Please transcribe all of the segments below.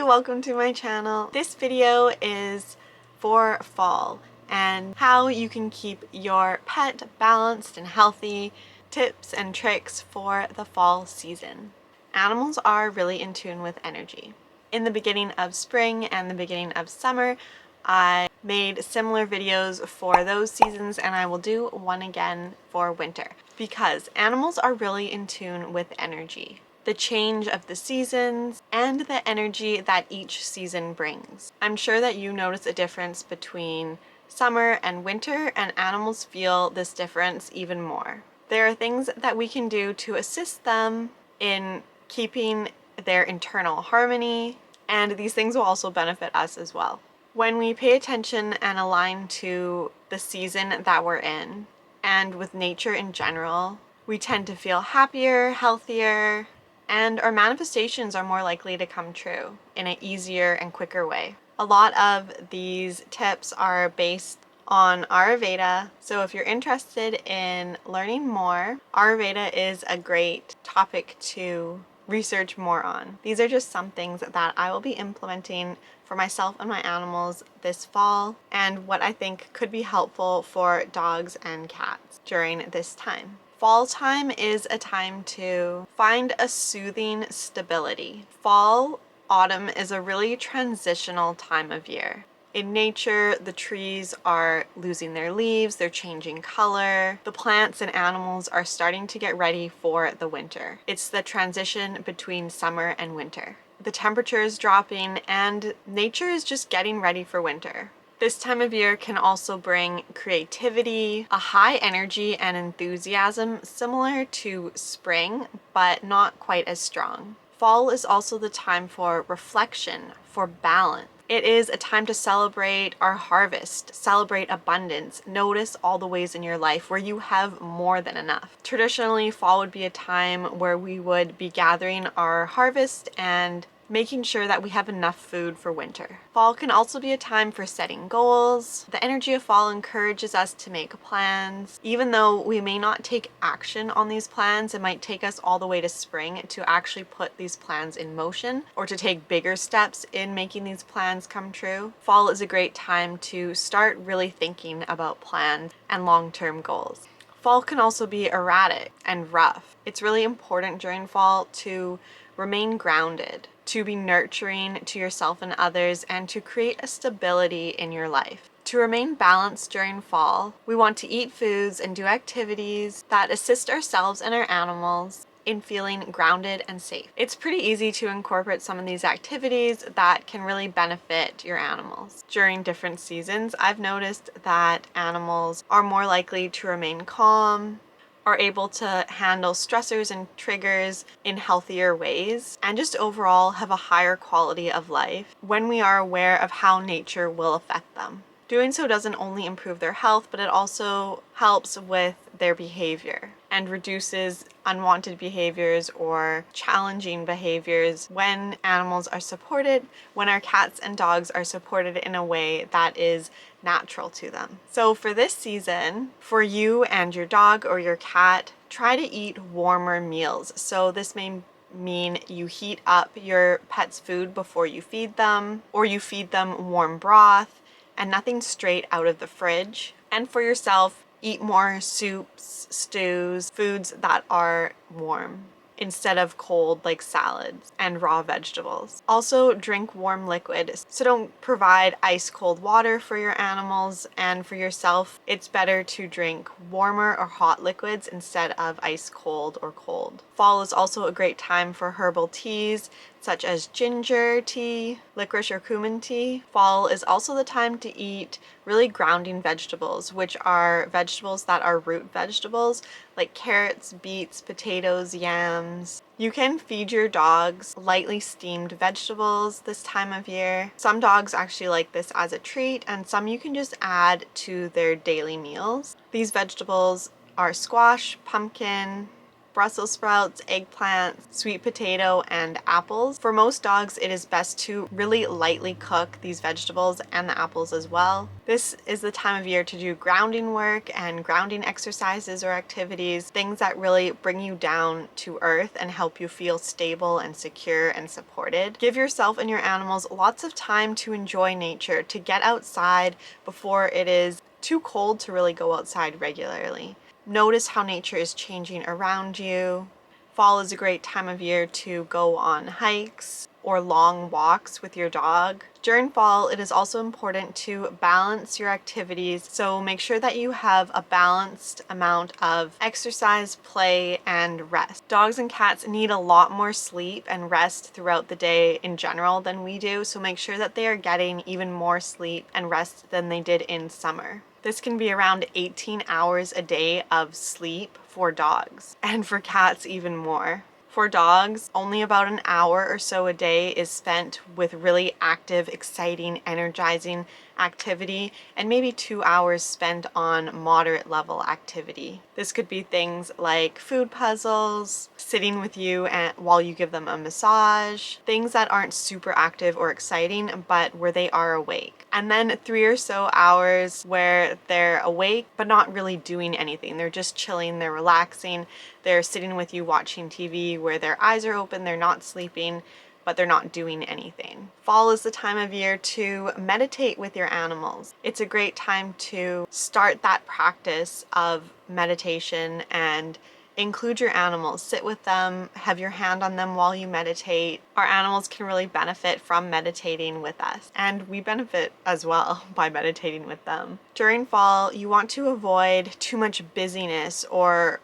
welcome to my channel. This video is for fall and how you can keep your pet balanced and healthy, tips and tricks for the fall season. Animals are really in tune with energy. In the beginning of spring and the beginning of summer, I made similar videos for those seasons, and I will do one again for winter because animals are really in tune with energy, the change of the seasons, and the energy that each season brings. I'm sure that you notice a difference between summer and winter, and animals feel this difference even more. There are things that we can do to assist them in keeping their internal harmony, and these things will also benefit us as well. When we pay attention and align to the season that we're in, and with nature in general, we tend to feel happier, healthier, and our manifestations are more likely to come true in an easier and quicker way. A lot of these tips are based on Ayurveda, so if you're interested in learning more, Ayurveda is a great topic to research more on. These are just some things that I will be implementing for myself and my animals this fall, and what I think could be helpful for dogs and cats during this time. Fall time is a time to find a soothing stability. Fall, autumn is a really transitional time of year. In nature, the trees are losing their leaves, they're changing color. The plants and animals are starting to get ready for the winter. It's the transition between summer and winter. The temperature is dropping and nature is just getting ready for winter. This time of year can also bring creativity, a high energy and enthusiasm similar to spring, but not quite as strong. Fall is also the time for reflection, for balance. It is a time to celebrate our harvest, celebrate abundance, notice all the ways in your life where you have more than enough. Traditionally, fall would be a time where we would be gathering our harvest and making sure that we have enough food for winter. Fall can also be a time for setting goals. The energy of fall encourages us to make plans. Even though we may not take action on these plans, it might take us all the way to spring to actually put these plans in motion or to take bigger steps in making these plans come true. Fall is a great time to start really thinking about plans and long-term goals. Fall can also be erratic and rough. It's really important during fall to remain grounded, to be nurturing to yourself and others, and to create a stability in your life. To remain balanced during fall, we want to eat foods and do activities that assist ourselves and our animals in feeling grounded and safe. It's pretty easy to incorporate some of these activities that can really benefit your animals. During different seasons, I've noticed that animals are more likely to remain calm, are able to handle stressors and triggers in healthier ways, and just overall have a higher quality of life when we are aware of how nature will affect them. Doing so doesn't only improve their health, but it also helps with their behavior and reduces unwanted behaviors or challenging behaviors when animals are supported, when our cats and dogs are supported in a way that is natural to them. So for this season, for you and your dog or your cat, try to eat warmer meals. So this may mean you heat up your pet's food before you feed them, or you feed them warm broth and nothing straight out of the fridge. And for yourself, eat more soups, stews, foods that are warm instead of cold, like salads and raw vegetables. Also, drink warm liquid. So don't provide ice cold water for your animals, and for yourself, it's better to drink warmer or hot liquids instead of ice cold or cold. Fall is also a great time for herbal teas such as ginger tea, licorice or cumin tea. Fall is also the time to eat really grounding vegetables, which are vegetables that are root vegetables like carrots, beets, potatoes, yams. You can feed your dogs lightly steamed vegetables this time of year. Some dogs actually like this as a treat, and some you can just add to their daily meals. These vegetables are squash, pumpkin, Brussels sprouts, eggplants, sweet potato, and apples. For most dogs, it is best to really lightly cook these vegetables and the apples as well. This is the time of year to do grounding work and grounding exercises or activities, things that really bring you down to earth and help you feel stable and secure and supported. Give yourself and your animals lots of time to enjoy nature, to get outside before it is too cold to really go outside regularly. Notice how nature is changing around you. Fall is a great time of year to go on hikes or long walks with your dog. During fall, it is also important to balance your activities, so make sure that you have a balanced amount of exercise, play, and rest. Dogs and cats need a lot more sleep and rest throughout the day in general than we do, so make sure that they are getting even more sleep and rest than they did in summer. This can be around 18 hours a day of sleep for dogs, and for cats even more. For dogs, only about an hour or so a day is spent with really active, exciting, energizing activity, and maybe 2 hours spent on moderate level activity. This could be things like food puzzles, sitting with you while you give them a massage, things that aren't super active or exciting, but where they are awake. And then 3 or so hours where they're awake, but not really doing anything. They're just chilling, they're relaxing, they're sitting with you watching TV where their eyes are open, they're not sleeping, but they're not doing anything. Fall is the time of year to meditate with your animals. It's a great time to start that practice of meditation and include your animals. Sit with them, have your hand on them while you meditate. Our animals can really benefit from meditating with us, and we benefit as well by meditating with them. During fall, you want to avoid too much busyness or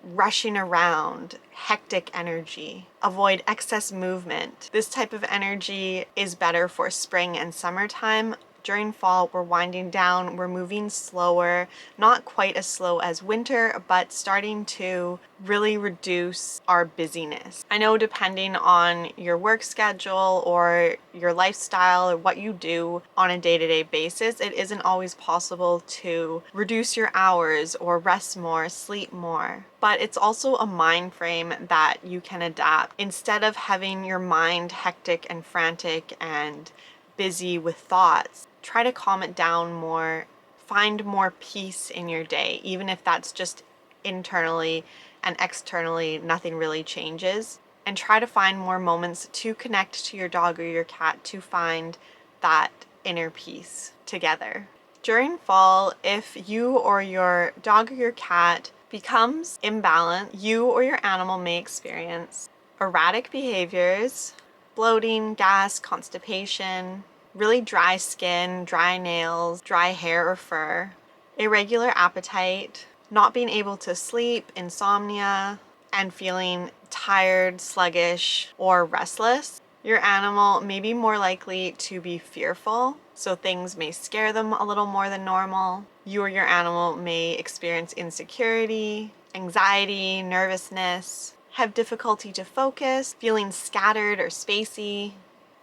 rushing around, hectic energy. Avoid excess movement. This type of energy is better for spring and summertime. During fall, we're winding down, we're moving slower, not quite as slow as winter, but starting to really reduce our busyness. I know depending on your work schedule or your lifestyle or what you do on a day-to-day basis, it isn't always possible to reduce your hours or rest more, sleep more. But it's also a mind frame that you can adapt. Instead of having your mind hectic and frantic and busy with thoughts, try to calm it down more, find more peace in your day, even if that's just internally and externally, nothing really changes. And try to find more moments to connect to your dog or your cat to find that inner peace together. During fall, if you or your dog or your cat becomes imbalanced, you or your animal may experience erratic behaviors, bloating, gas, constipation, really dry skin, dry nails, dry hair or fur, irregular appetite, not being able to sleep, insomnia, and feeling tired, sluggish, or restless. Your animal may be more likely to be fearful, so things may scare them a little more than normal. You or your animal may experience insecurity, anxiety, nervousness, have difficulty to focus, feeling scattered or spacey,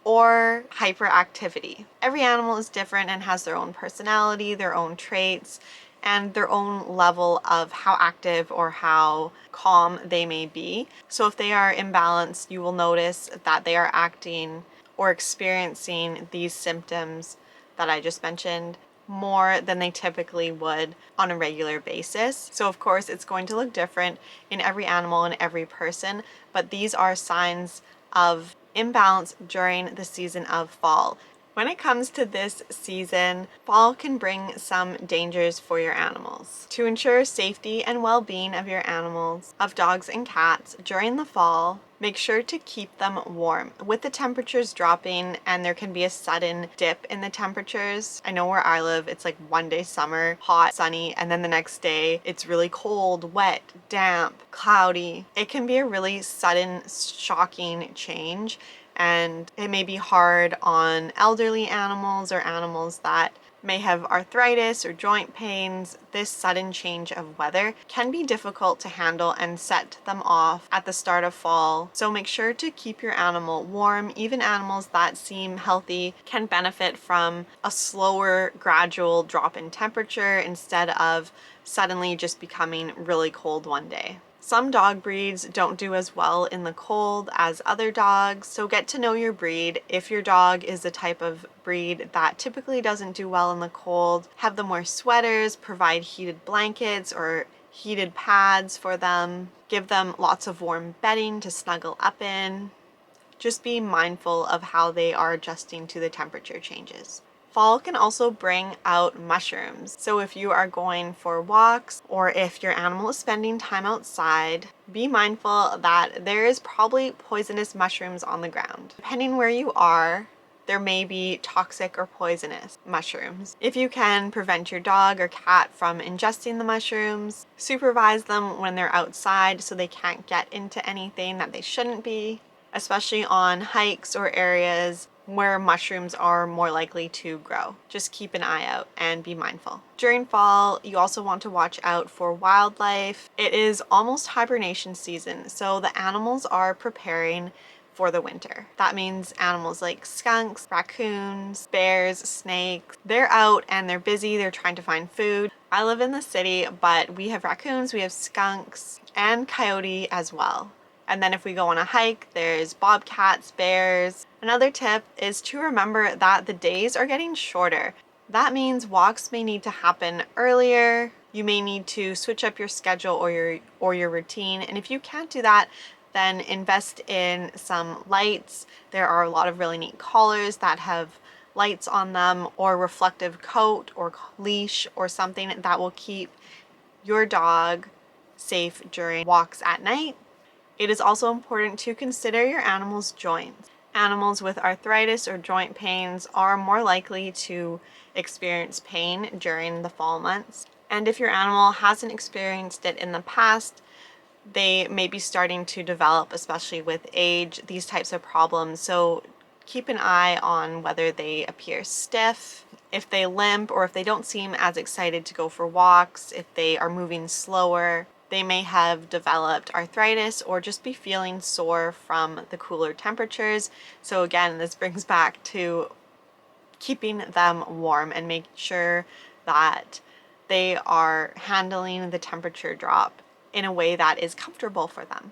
or hyperactivity. Every animal is different and has their own personality, their own traits, and their own level of how active or how calm they may be. So if they are imbalanced, you will notice that they are acting or experiencing these symptoms that I just mentioned more than they typically would on a regular basis. So of course it's going to look different in every animal and every person, but these are signs of imbalance during the season of fall. When it comes to this season, fall can bring some dangers for your animals. To ensure safety and well-being of your animals, of dogs and cats during the fall, make sure to keep them warm. With the temperatures dropping and there can be a sudden dip in the temperatures, I know where I live, it's like one day summer, hot, sunny, and then the next day it's really cold, wet, damp, cloudy. It can be a really sudden, shocking change, and it may be hard on elderly animals or animals that may have arthritis or joint pains. This sudden change of weather can be difficult to handle and set them off at the start of fall. So make sure to keep your animal warm. Even animals that seem healthy can benefit from a slower, gradual drop in temperature instead of suddenly just becoming really cold one day. Some dog breeds don't do as well in the cold as other dogs, so get to know your breed. If your dog is the type of breed that typically doesn't do well in the cold, have them wear sweaters, provide heated blankets or heated pads for them, give them lots of warm bedding to snuggle up in. Just be mindful of how they are adjusting to the temperature changes. Fall can also bring out mushrooms. So if you are going for walks or if your animal is spending time outside, be mindful that there is probably poisonous mushrooms on the ground. Depending where you are, there may be toxic or poisonous mushrooms. If you can prevent your dog or cat from ingesting the mushrooms, supervise them when they're outside so they can't get into anything that they shouldn't be, especially on hikes or areas where mushrooms are more likely to grow. Just keep an eye out and be mindful. During fall, you also want to watch out for wildlife. It is almost hibernation season, so the animals are preparing for the winter. That means animals like skunks, raccoons, bears, snakes, they're out and they're busy, they're trying to find food. I live in the city, but we have raccoons, we have skunks, and coyote as well. And then if we go on a hike, there's bobcats, bears. Another tip is to remember that the days are getting shorter. That means walks may need to happen earlier. You may need to switch up your schedule or your routine. And if you can't do that, then invest in some lights. There are a lot of really neat collars that have lights on them, or reflective coat or leash or something that will keep your dog safe during walks at night. It is also important to consider your animal's joints. Animals with arthritis or joint pains are more likely to experience pain during the fall months. And if your animal hasn't experienced it in the past, they may be starting to develop, especially with age, these types of problems. So keep an eye on whether they appear stiff, if they limp, or if they don't seem as excited to go for walks, if they are moving slower. They may have developed arthritis or just be feeling sore from the cooler temperatures. So again, this brings back to keeping them warm and make sure that they are handling the temperature drop in a way that is comfortable for them.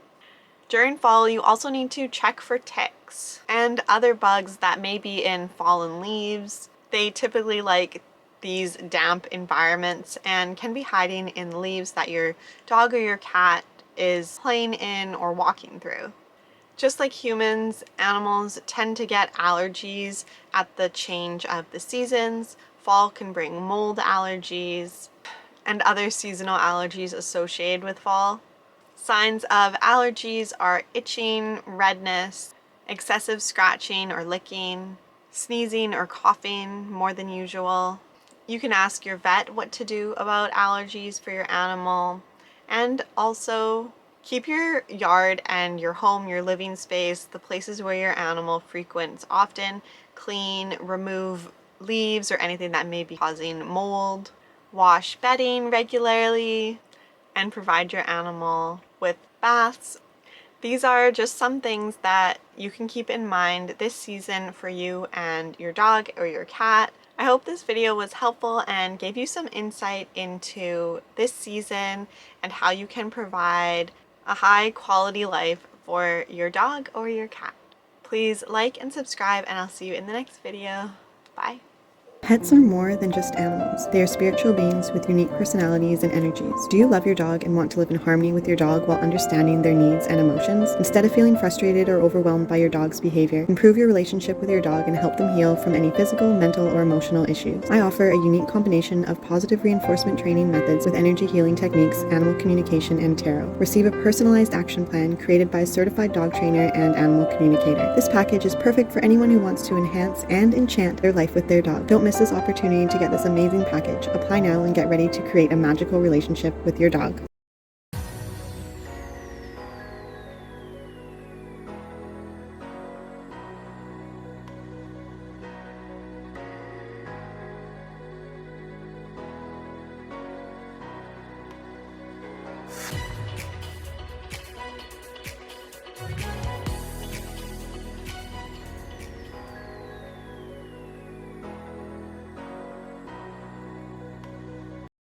During fall, you also need to check for ticks and other bugs that may be in fallen leaves. They typically like these damp environments and can be hiding in leaves that your dog or your cat is playing in or walking through. Just like humans, animals tend to get allergies at the change of the seasons. Fall can bring mold allergies and other seasonal allergies associated with fall. Signs of allergies are itching, redness, excessive scratching or licking, sneezing or coughing more than usual. You can ask your vet what to do about allergies for your animal, and also keep your yard and your home, your living space, the places where your animal frequents often, clean, remove leaves or anything that may be causing mold, wash bedding regularly, and provide your animal with baths. These are just some things that you can keep in mind this season for you and your dog or your cat. I hope this video was helpful and gave you some insight into this season and how you can provide a high quality life for your dog or your cat. Please like and subscribe, and I'll see you in the next video. Bye. Pets are more than just animals. They are spiritual beings with unique personalities and energies. Do you love your dog and want to live in harmony with your dog while understanding their needs and emotions? Instead of feeling frustrated or overwhelmed by your dog's behavior, improve your relationship with your dog and help them heal from any physical, mental, or emotional issues. I offer a unique combination of positive reinforcement training methods with energy healing techniques, animal communication, and tarot. Receive a personalized action plan created by a certified dog trainer and animal communicator. This package is perfect for anyone who wants to enhance and enchant their life with their dog. Don't miss this opportunity to get this amazing package. Apply now and get ready to create a magical relationship with your dog.